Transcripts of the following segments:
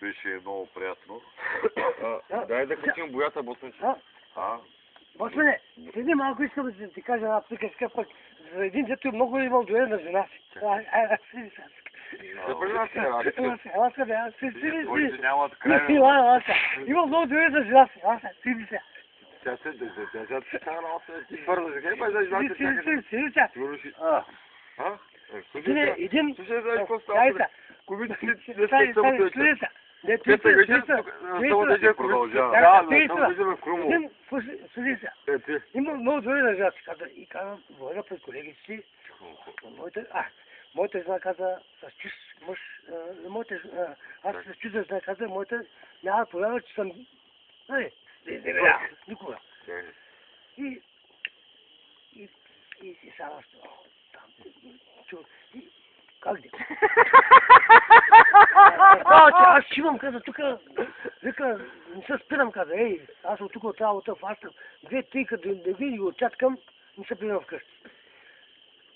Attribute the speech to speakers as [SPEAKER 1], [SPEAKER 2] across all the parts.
[SPEAKER 1] беше много приятно.
[SPEAKER 2] Дай да качим боята, Босманче.
[SPEAKER 3] Босмане, седи малко, искам да ти кажа една приказка, пък за един дето много имал доверие на жена си. Седи сега.
[SPEAKER 1] Твоите нямат край.
[SPEAKER 3] Имам много доверие на жена си. Седи сега.
[SPEAKER 2] Тя се става на 8, ти бързо, сега па за жената чакаш.
[SPEAKER 3] Седи сега. Един...
[SPEAKER 2] Слушай, знаеш какво става? Кубите си не са само
[SPEAKER 3] сега. Има много доверие на жена си, каза. И казвам, говоря пред колегите си. Моята жена каза, с чист мъж, аз с чист жена каза, моята няма проблема, че съм... Никога. И сега там. Как де? Аз чивам, каза, тук, вика, не се спирам, каза, аз от тук от работа фащам, 2-3, като да види го чаткам, не се спирам вкъщи.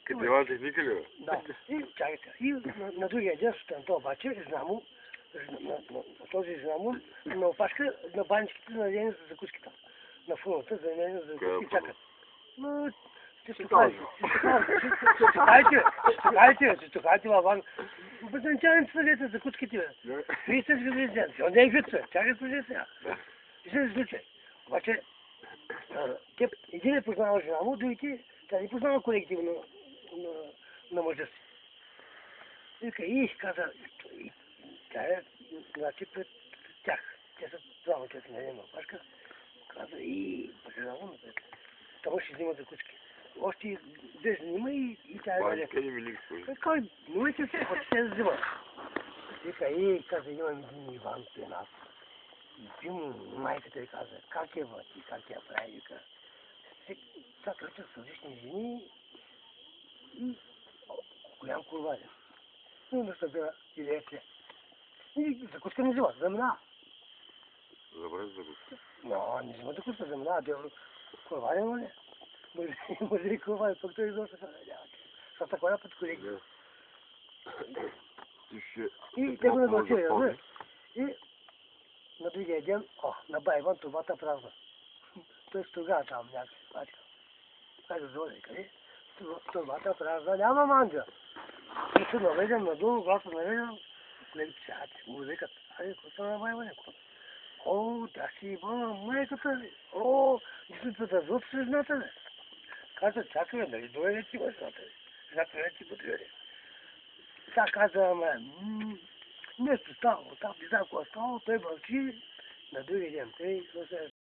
[SPEAKER 2] Къде техника ли, бе?
[SPEAKER 3] Да, и чакайте. И на другия ден сутринта обаче, жена му, този жена му, на опашка на баничките на ден за закуските. На фуната за ден за закуски чакат. Стукайте, Лаван. Потенциалните съдете за куцките, бе. Вие сте сгодили, он не е вица, чакай служи сега. И се случи. Обаче, един е познавал жена му, другите, тя не познава колегите на мъжа си. Вика, каза, тя е, значи, пред тях. Те са двама, те са на една опашка. Каза, жена му напред. Това ще взима за кучки. Още две има и тя е валя.
[SPEAKER 2] Къде ми ликс, бе?
[SPEAKER 3] Кой? Моите се, хоч ще да взима. Вика, каза, имам един Иван при нас. Майката ви каза, как е въти, как я прави, вика. Сега тръчат с различни жени и голям курваля. И да събира и лесле. И закуска не взима, замина.
[SPEAKER 2] Забрали закуска?
[SPEAKER 3] Но, не взима закуска, замина, курваля, но не. Може и курваля, пък той изобщо се надява. С такова път колеги. И те го нагласили, разбира. И на другия ден, на Байван турбата празна. Той струга там някакви. Хайде, золи, къде? Турбата празна, няма манджа. И се наведем надолу, гласа наведем. Колегите се, музикът. Какво са на Байване? Да си бъла майката. Дисциплата злоб се жената, бе. Каза, чакай, нали доведе ти бъде жената, бе. Жената не ти бъде. Та каза, нещо стало, там не знам какво стало, той мълчи, на другия ден,